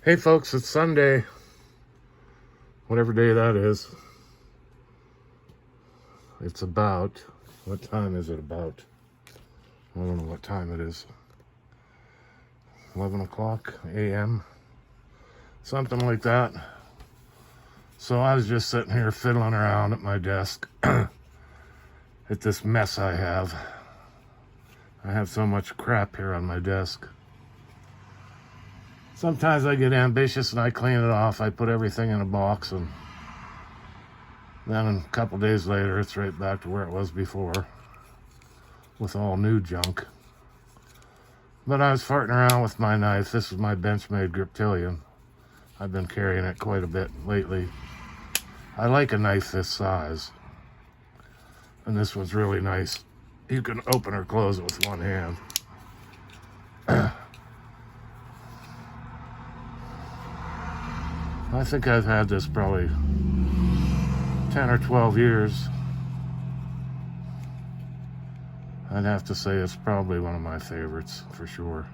Hey folks, it's Sunday, whatever day that is. It's about, what time is it about? I don't know what time it is. 11 o'clock a.m., something like that. So I was just sitting here fiddling around at my desk at this mess I have. I have so much crap here on my desk. Sometimes I get ambitious and I clean it off. I put everything in a box, and then a couple days later it's right back to where it was before with all new junk. But I was farting around with my knife. This is my Benchmade Griptilian. I've been carrying it quite a bit lately. I like a knife this size, and this one's really nice. You can open or close it with one hand. I think I've had this probably 10 or 12 years. I'd have to say it's probably one of my favorites for sure.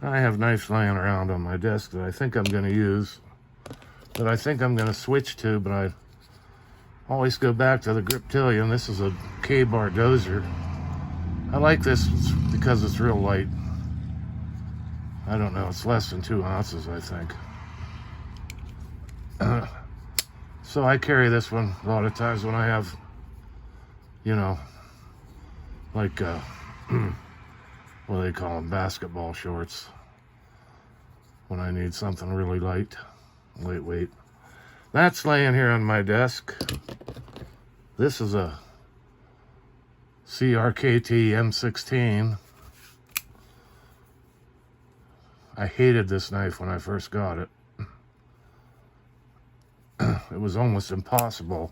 I have knives laying around on my desk that I think I'm going to use, that I think I'm going to switch to, but I always go back to the Griptilian. This is a K-bar dozer. I like this because it's real light. I don't know, it's less than 2 ounces, I think. So I carry this one a lot of times when I have, you know, like, what do they call them, basketball shorts. When I need something really lightweight. That's laying here on my desk. This is a CRKT M16. I hated this knife when I first got it. It was almost impossible.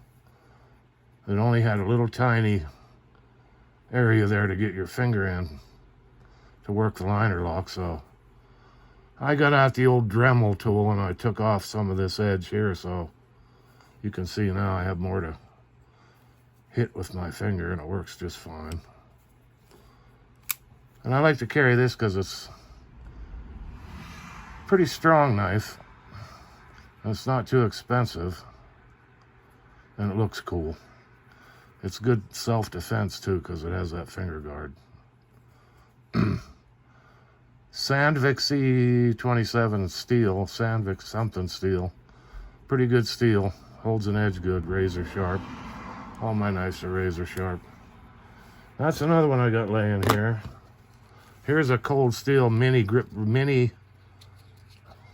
It only had a little tiny area there to get your finger in to work the liner lock, so I got out the old Dremel tool and I took off some of this edge here, so you can see now I have more to hit with my finger, and it works just fine. And I like to carry this because it's a pretty strong knife, and it's not too expensive, and it looks cool. It's good self-defense too because it has that finger guard. Sandvik C27 steel, Sandvik something steel. Pretty good steel, holds an edge good, razor sharp. All my knives are razor sharp. That's another one I got laying here. Here's a cold steel mini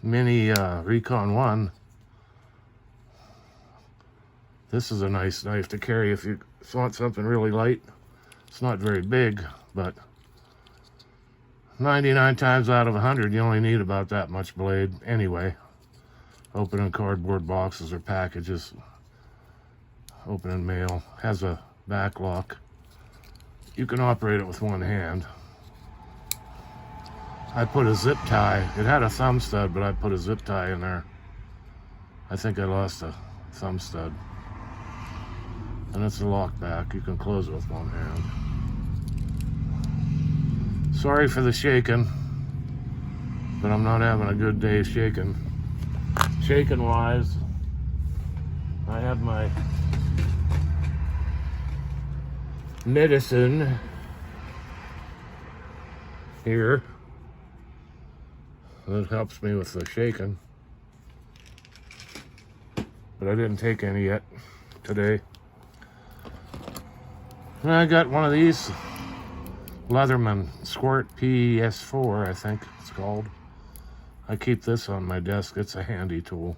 Recon 1. This is a nice knife to carry if you want something really light. It's not very big, but 99 times out of 100, you only need about that much blade anyway. Opening cardboard boxes or packages, opening mail. Has a back lock. You can operate it with one hand. I put a zip tie. It had a thumb stud, but I put a zip tie in there. I think I lost a thumb stud. And it's a lock back. You can close it with one hand. Sorry for the shaking, but I'm not having a good day shaking. Shaking wise, I have my medicine here that helps me with the shaking, but I didn't take any yet today. And I got one of these Leatherman Squirt PS4, I think it's called. I keep this on my desk. It's a handy tool.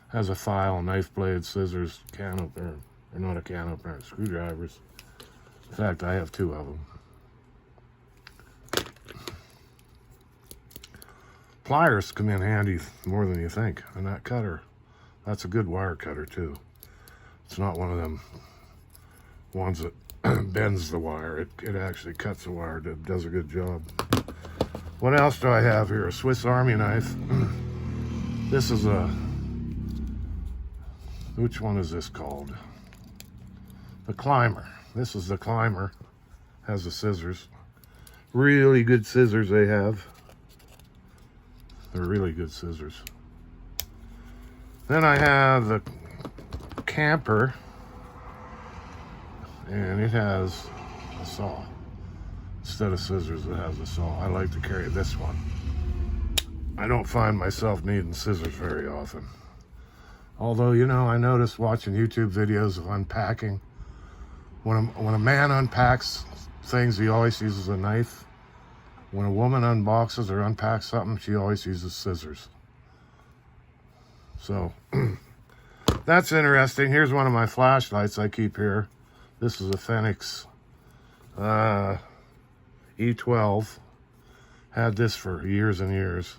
Has a file, knife blade, scissors, can opener, or not a can opener, screwdrivers. In fact, I have 2 of them. Pliers come in handy more than you think. And that cutter, that's a good wire cutter too. It's not one of them ones that bends the wire. It actually cuts the wire. It does a good job. What else do I have here? A Swiss Army knife. This is a, which one is this called? The Climber. This is the Climber. Has the scissors. Really good scissors they have. They're really good scissors. Then I have the camper, and it has a saw. Instead of scissors, it has a saw. I like to carry this one. I don't find myself needing scissors very often. Although, you know, I noticed watching YouTube videos of unpacking, when a man unpacks things, he always uses a knife. When a woman unboxes or unpacks something, she always uses scissors. So, that's interesting. Here's one of my flashlights I keep here. This is a Phoenix E12. Had this for years and years.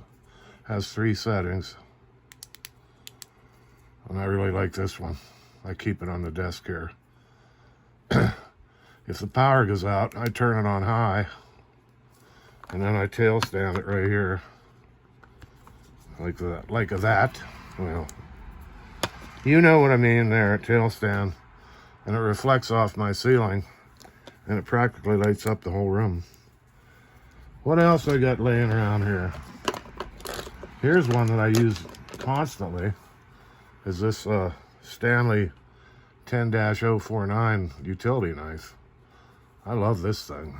Has 3 settings. And I really like this one. I keep it on the desk here. If the power goes out, I turn it on high. And then I tail stand it right here. Like that. Like that. Well, you know what I mean there, tail stand. And it reflects off my ceiling. And it practically lights up the whole room. What else I got laying around here? Here's one that I use constantly. Is this Stanley 10-049 utility knife. I love this thing.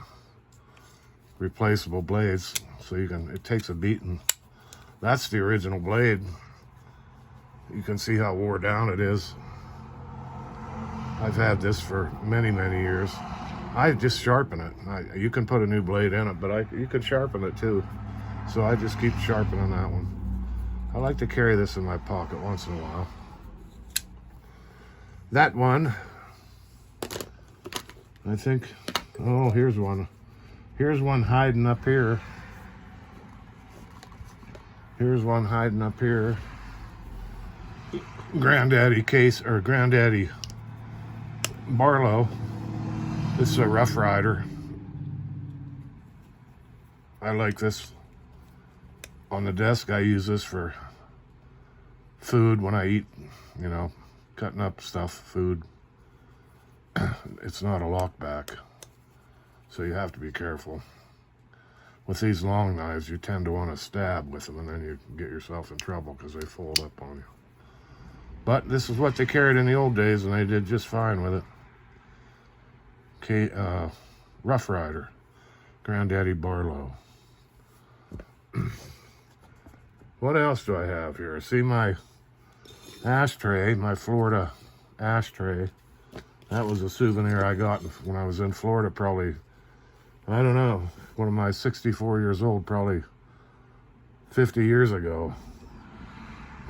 Replaceable blades, so you can, it takes a beating. That's the original blade. You can see how wore down it is. I've had this for many, many years. I just sharpen it. You can put a new blade in it, but you can sharpen it too. So I just keep sharpening that one. I like to carry this in my pocket once in a while. That one, I think, oh, here's one. Here's one hiding up here. Here's one hiding up here. Granddaddy case, or Granddaddy Barlow. This is a Rough Rider. I like this on the desk. I use this for food when I eat, you know, cutting up stuff, food. It's not a lockback, so you have to be careful. With these long knives, you tend to want to stab with them, and then you get yourself in trouble because they fold up on you. But this is what they carried in the old days, and they did just fine with it. Okay, Rough Rider, Granddaddy Barlow. What else do I have here? See my ashtray, my Florida ashtray. That was a souvenir I got when I was in Florida, probably, I don't know, when am I 64 years old, probably 50 years ago.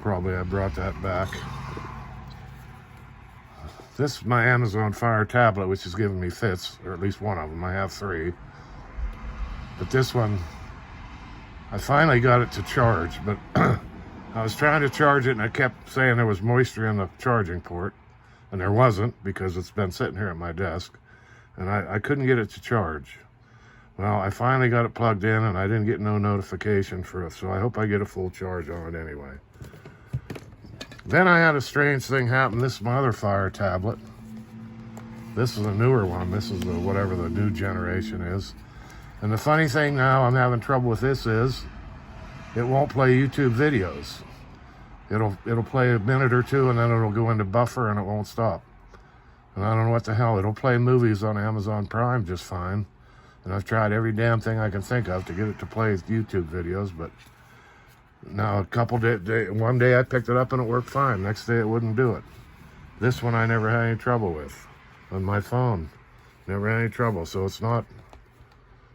Probably I brought that back. This is my Amazon Fire tablet, which is giving me fits, or at least one of them. I have 3. But this one, I finally got it to charge, but I was trying to charge it and I kept saying there was moisture in the charging port, and there wasn't because it's been sitting here at my desk, and I couldn't get it to charge. Well, I finally got it plugged in and I didn't get no notification for it, so I hope I get a full charge on it anyway. Then I had a strange thing happen. This is my other Fire tablet. This is a newer one. This is the whatever the new generation is. And the funny thing now I'm having trouble with this is it won't play YouTube videos. It'll play a minute or two and then it'll go into buffer and it won't stop. And I don't know what the hell. It'll play movies on Amazon Prime just fine. And I've tried every damn thing I can think of to get it to play YouTube videos, but now one day I picked it up and it worked fine. Next day it wouldn't do it. This one I never had any trouble with. On my phone, never had any trouble. So it's not,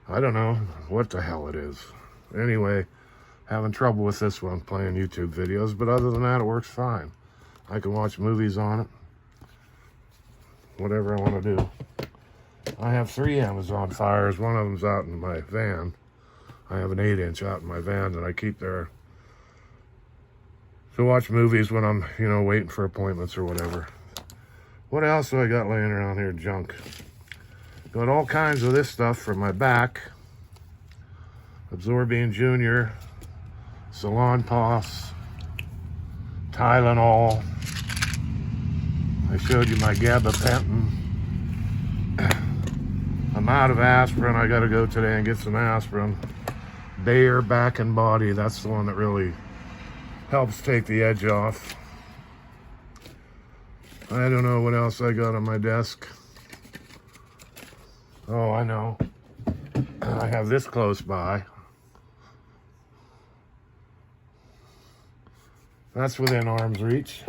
I don't know what the hell it is. Anyway, having trouble with this one playing YouTube videos, but other than that, it works fine. I can watch movies on it, whatever I want to do. I have 3 Amazon Fires. One of them's out in my van. I have an 8-inch out in my van that I keep there to watch movies when I'm, you know, waiting for appointments or whatever. What else do I got laying around here? Junk. Got all kinds of this stuff for my back. Absorbine Junior, Salon Pass, Tylenol. I showed you my gabapentin. I'm out of aspirin. I got to go today and get some aspirin. Bayer back and body. That's the one that really helps take the edge off. I don't know what else I got on my desk. Oh, I know. I have this close by. That's within arm's reach.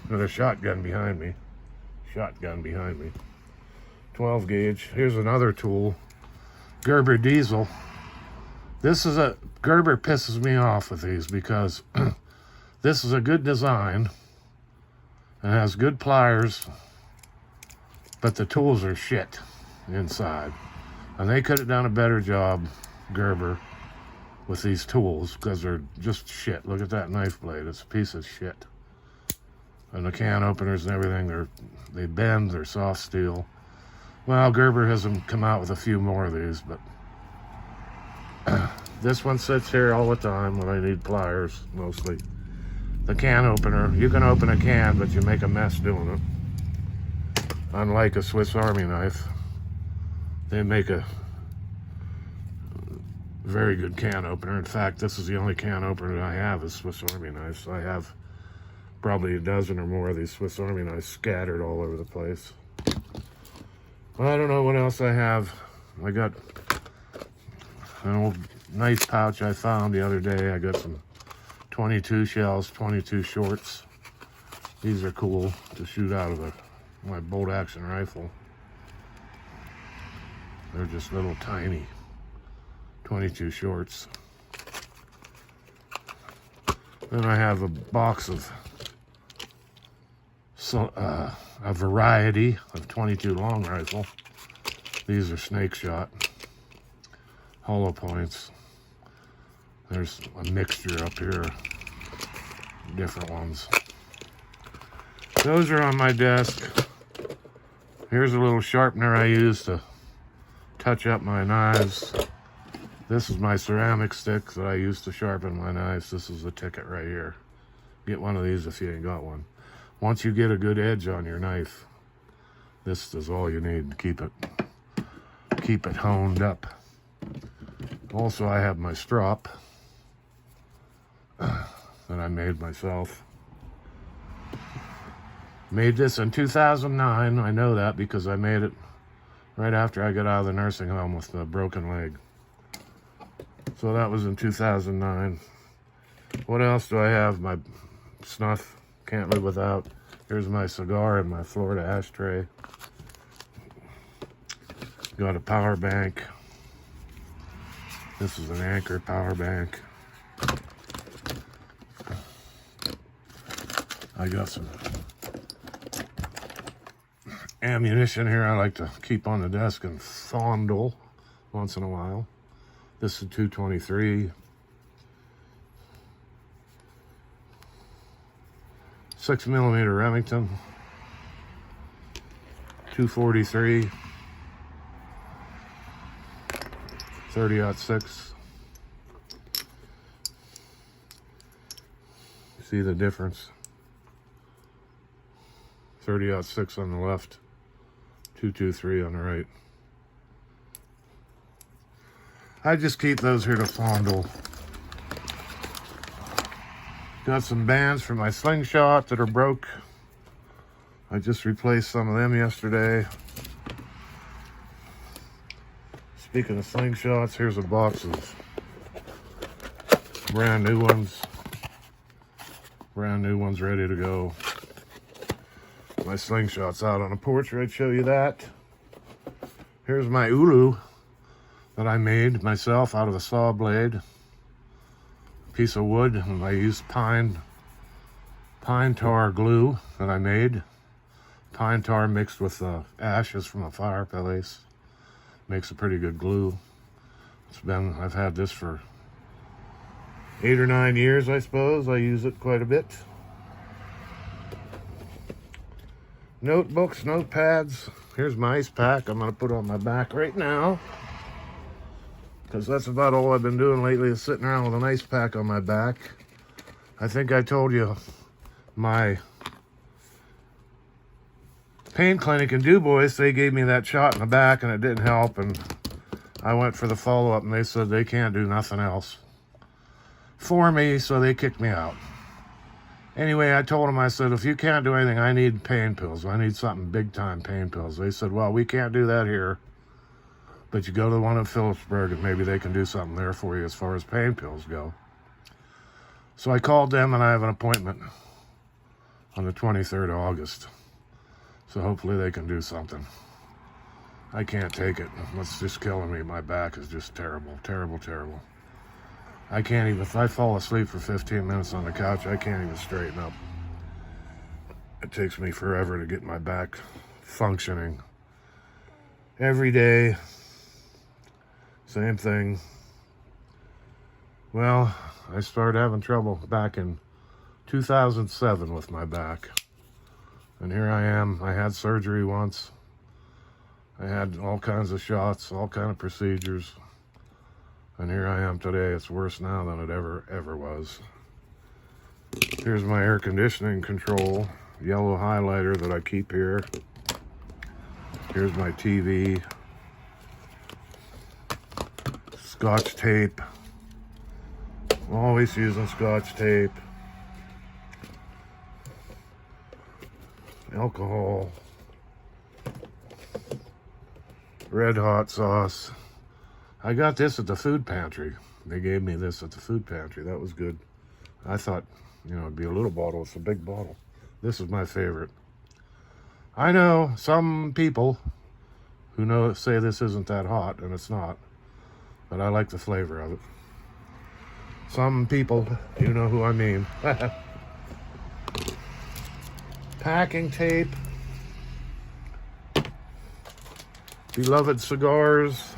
There's a shotgun behind me. 12 gauge. Here's another tool. Gerber diesel. Gerber pisses me off with these because this is a good design and has good pliers, but the tools are shit inside. And they could have done a better job, Gerber, with these tools because they're just shit. Look at that knife blade. It's a piece of shit. And the can openers and everything, they bend, they're soft steel. Well, Gerber hasn't come out with a few more of these, but this one sits here all the time when I need pliers, mostly. The can opener, you can open a can, but you make a mess doing it. Unlike a Swiss Army knife, they make a very good can opener. In fact, this is the only can opener that I have is Swiss Army knives. I have probably a dozen or more of these Swiss Army knives scattered all over the place. I don't know what else I have. I got an old knife pouch I found the other day. I got some 22 shells, 22 shorts. These are cool to shoot out of my bolt action rifle. They're just little tiny 22 shorts. Then I have a box of a variety of 22 long rifle. These are snake shot, hollow points. There's a mixture up here, different ones. Those are on my desk. Here's a little sharpener I use to touch up my knives. This is my ceramic stick that I use to sharpen my knives. This is the ticket right here. Get one of these if you ain't got one. Once you get a good edge on your knife, this is all you need to keep it honed up. Also, I have my strop that I made myself. Made this in 2009. I know that because I made it right after I got out of the nursing home with a broken leg. So that was in 2009. What else do I have? My snuff. Can't live without. Here's my cigar and my Florida ashtray. Got a power bank. This is an Anchor power bank. I got some ammunition here I like to keep on the desk and fondle once in a while. This is 223. 6mm Remington, 243, 30-06. See the difference? 30-06 on the left, 223 on the right. I just keep those here to fondle. Got some bands for my slingshot that are broke. I just replaced some of them yesterday. Speaking of slingshots, here's a box of brand new ones. Brand new ones ready to go. My slingshot's out on the porch. I'd show you that. Here's my ulu that I made myself out of a saw blade. Piece of wood, and I used pine tar glue that I made. Pine tar mixed with ashes from a fireplace makes a pretty good glue. I've had this for 8 or 9 years, I suppose. I use it quite a bit. Notebooks, notepads. Here's my ice pack I'm gonna put on my back right now, because that's about all I've been doing lately is sitting around with an ice pack on my back. I think I told you my pain clinic in Du Bois, they gave me that shot in the back and it didn't help, and I went for the follow-up, and they said they can't do nothing else for me, so they kicked me out. Anyway, I told them, I said, if you can't do anything, I need pain pills. I need something big-time pain pills. They said, well, we can't do that here, but you go to the one in Phillipsburg, and maybe they can do something there for you as far as pain pills go. So I called them, and I have an appointment on the 23rd of August. So hopefully they can do something. I can't take it. It's just killing me. My back is just terrible, terrible, terrible. I can't even, if I fall asleep for 15 minutes on the couch, I can't even straighten up. It takes me forever to get my back functioning. Every day, same thing. Well, I started having trouble back in 2007 with my back. And here I am. I had surgery once. I had all kinds of shots, all kind of procedures. And here I am today. It's worse now than it ever was. Here's my air conditioning control, yellow highlighter that I keep here. Here's my TV. Scotch tape. I'm always using Scotch tape. Alcohol. Red hot sauce. I got this at the food pantry. They gave me this at the food pantry. That was good. I thought, it'd be a little bottle. It's a big bottle. This is my favorite. I know some people who say this isn't that hot, and it's not. But I like the flavor of it. Some people, you know who I mean. Packing tape. Beloved cigars.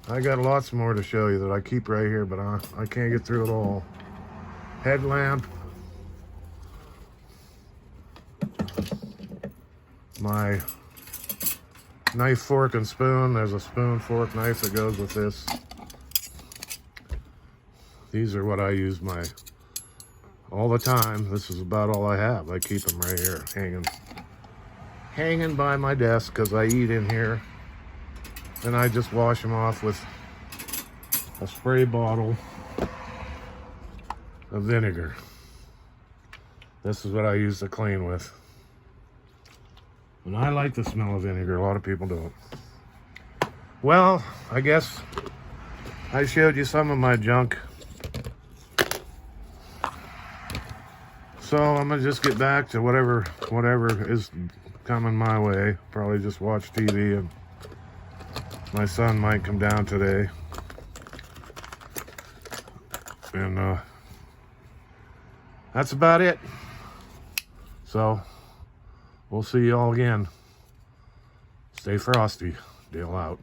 I got lots more to show you that I keep right here, but I can't get through it all. Headlamp. My knife, fork, and spoon. There's a spoon, fork, knife that goes with this. These are what I use all the time. This is about all I have. I keep them right here, hanging by my desk because I eat in here. And I just wash them off with a spray bottle of vinegar. This is what I use to clean with. And I like the smell of vinegar. A lot of people don't. Well, I guess I showed you some of my junk. So I'm gonna just get back to whatever is coming my way. Probably just watch TV, and my son might come down today. And that's about it. So we'll see you all again. Stay frosty. Dale out.